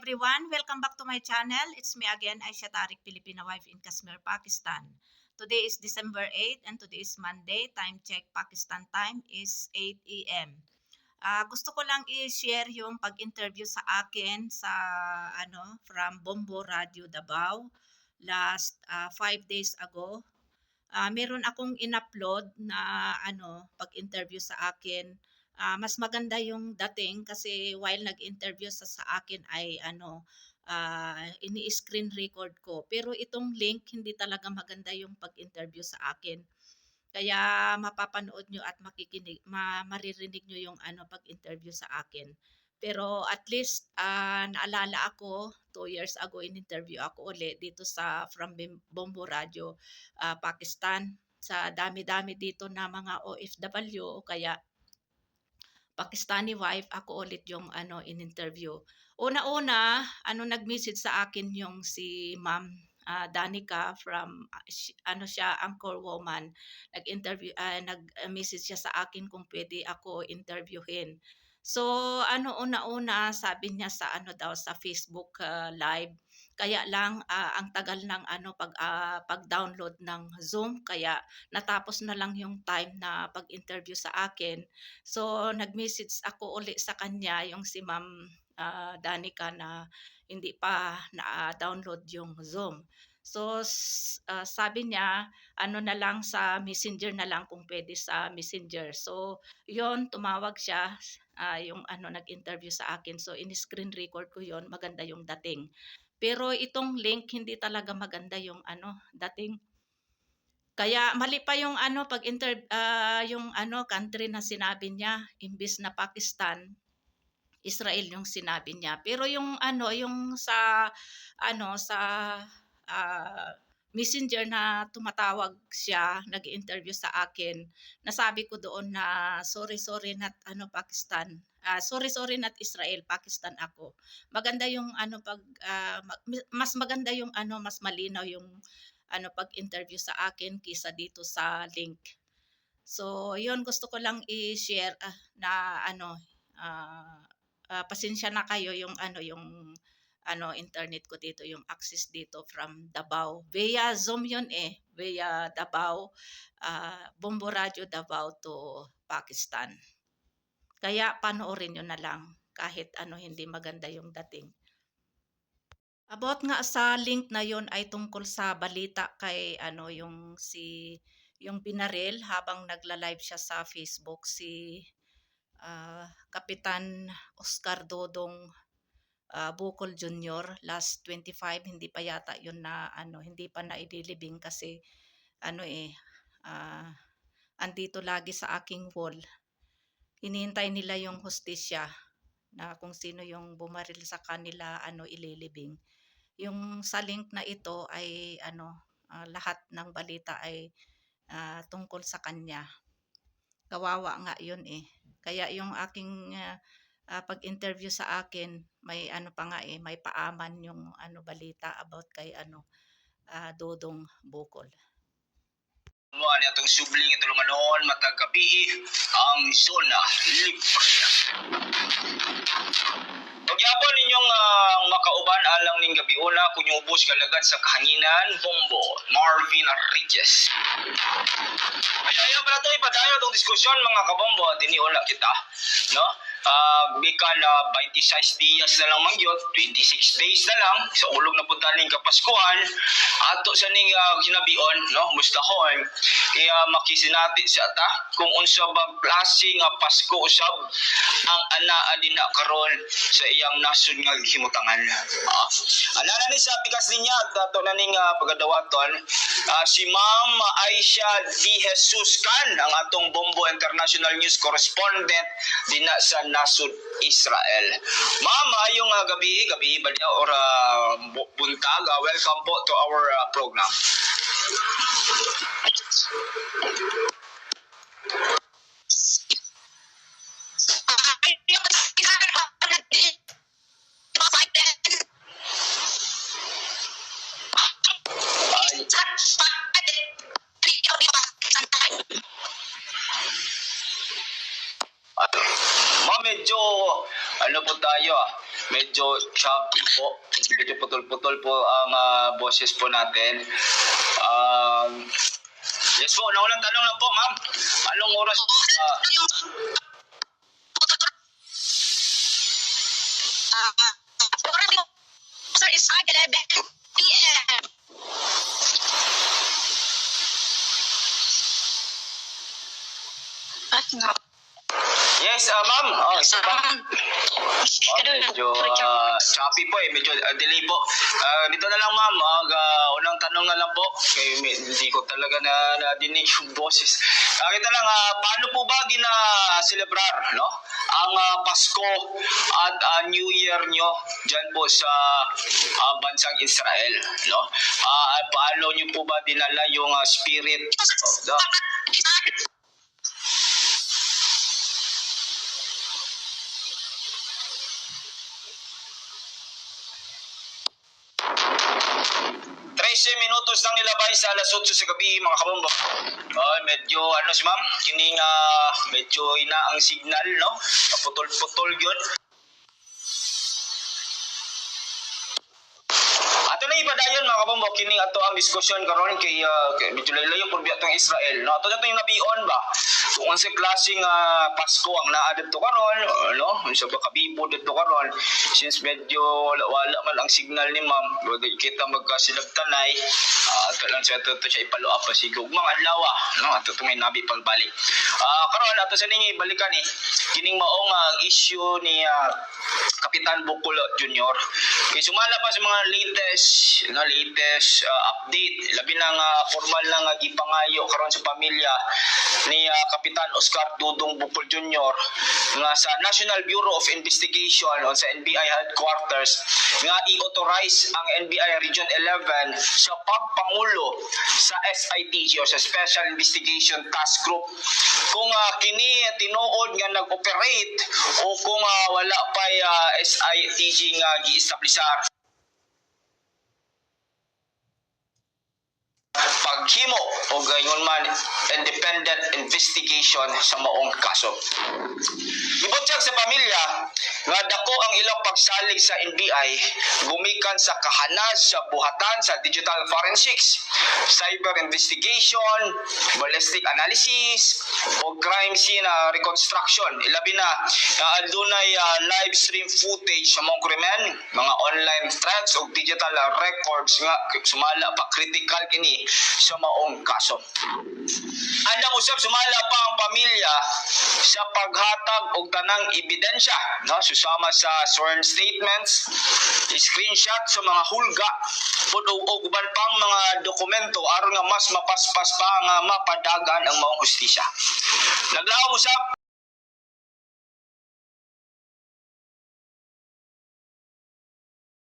everyone, welcome back to my channel. It's me again, Aisha Tariq, Filipina wife in Kashmir, Pakistan. Today is December 8 and today is Monday. Time check Pakistan time is 8 a.m. Gusto ko lang i-share yung pag-interview sa akin sa from Bombo Radio Davao last 5 days ago. Meron akong in-upload na pag-interview sa akin. Mas maganda yung dating kasi while nag-interview sa akin ay ini-screen record ko. Pero itong link hindi talaga maganda yung pag-interview sa akin. Kaya mapapanood nyo at maririnig nyo yung pag-interview sa akin. Pero at least naalala ako 2 years ago in-interview ako ulit dito sa from Bombo Radio Pakistan. Sa dami-dami dito na mga OFW o kaya Pakistani wife, ako ulit yung in-interview. Una-una, nag-message sa akin yung si Ma'am Danica from siya Anchor Woman. Nag-message siya sa akin kung pwede ako interviewin. So una-una sabi niya sa sa Facebook live. Kaya lang ang tagal ng pag-download ng Zoom kaya natapos na lang yung time na pag-interview sa akin. So nag-message ako uli sa kanya yung si Ma'am Danica na hindi pa na-download yung Zoom. So sabi niya na lang sa Messenger na lang kung pwede sa Messenger. So yon tumawag siya yung nag-interview sa akin. So in-screen record ko yon, maganda yung dating. Pero itong link hindi talaga maganda yung dating. Kaya mali pa yung yung country na sinabi niya imbis na Pakistan, Israel yung sinabi niya. Pero yung yung sa sa Messenger na tumatawag siya, nag-interview sa akin. Nasabi ko doon na sorry not Pakistan. Sorry not Israel, Pakistan ako. Maganda yung mas maganda yung mas malinaw yung pag-interview sa akin kisa dito sa link. So, yun gusto ko lang i-share na pasensya na kayo yung yung internet ko dito, yung access dito from Davao. Via Zoom yun via Davao, Bombo Radio Davao to Pakistan. Kaya panoorin nyo na lang kahit hindi maganda yung dating. About nga sa link na yon ay tungkol sa balita kay yung binaril habang nagla-live siya sa Facebook si Kapitan Oscar Dodong Bukol Jr. last 25, hindi pa yata yun na hindi pa naidilibing kasi andito lagi sa aking wall. Hinihintay nila yung hustisya na kung sino yung bumaril sa kanila ililibing. Yung sa link na ito ay lahat ng balita ay tungkol sa kanya. Kawawa nga yun Kaya yung aking pag-interview sa akin, may pa nga may paaman yung balita about kay Dodong Bukol. Mo ani atong subling itulumanon matag gabi ang zona libre. Pagyapon ninyong makauban alang ning gabi una kunyong ubos kalagad sa kahanginan Bombo Marvin Riches. Ayaw para to ipadayon tong diskusyon mga kabombo dinhi una kita, no? Bikan 26 dias na lang mangyot, 26 days na lang sa ulog na punta ning kapaskuhan ato sa ning ginabion, no? Mustahon kaya makisinati sa ta kung unsa bang klase nga Pasko usab ang anaa dinha karon sa iyang nasod nga himutangan. Alala ni sa pikas niya dato na ning pagadawaton si Ma'am Aisha D. Jesus Khan ang atong Bombo International News Correspondent dinha sa nasod Israel. Ma'am, ayong gabi ba niya or buntag, welcome po to our program. Ma'am, medyo ano po tayo medyo choppy po. Medyo putol-putol po ang boses po natin. Yes po, unang tanong lang po, ma'am. Anong oras Sir, is 11 p.m. Yes, ma'am. Isa pa. Medyo choppy po eh. Medyo delay po. Dito na lang, ma'am. Unang tanong na lang po. Hindi ko talaga nadinig yung boses. Kita lang, paano po ba celebrar no? Ang Pasko at New Year nyo dyan po sa bansang Israel? No? Paano nyo po ba dinala yung spirit of the... 13 minutos nang nilabay sa alas 8 sa gabi, mga kabombo. Medyo si ma'am, kining medyo ina ang signal, no? Putol-putol yun. Ato na ibadayon, mga kabombo, kining ato ang diskusyon karon kay medyo layo pud biatong Israel, no? Ato yung nabion ba? Kung ang sa klaseng Pasko ang naa dito karon, no? Unsa ba kabibo dito karon, since medyo wala man ang signal ni ma'am, wala kita magkasilagtanay, ato lang siya siya ipalo up pa sigug mga adlaw, no? Ato may nabi pagbalik. Karon ato sa ninyo ibalikan kining maong issue ni Kapitan Bukol Jr. Kay sumala pa sa mga latest update, labi nang formal na gipangayo karon sa pamilya ni Kapitan Oscar Dudong Bukol Jr. nga sa National Bureau of Investigation o sa NBI headquarters nga i-authorize ang NBI Region 11 sa pagpangulo sa SITG o sa Special Investigation Task Group kung kini tinuod nga nag-operate o kung wala pa SITG nga gi-establishar. Paghimo o gayon man independent investigation sa maong kaso. Gibutyag sa pamilya nga dako ang ilang pagsalig sa NBI gumikan sa kahanas sa buhatan sa digital forensics, cyber investigation, ballistic analysis o crime scene reconstruction. Ilabi na adunay live stream footage sa mga krimen, mga online threats o digital records nga sumala pa critical kini sa maong kaso. Andang usab sumala pa ang pamilya sa paghatag og tanang ebidensya, no? Susama sa sworn statements, screenshot sa mga hulga, og uban pang mga dokumento aron nga mas mapaspas pa nga mapadagan ang maong hustisya. Naglaom usab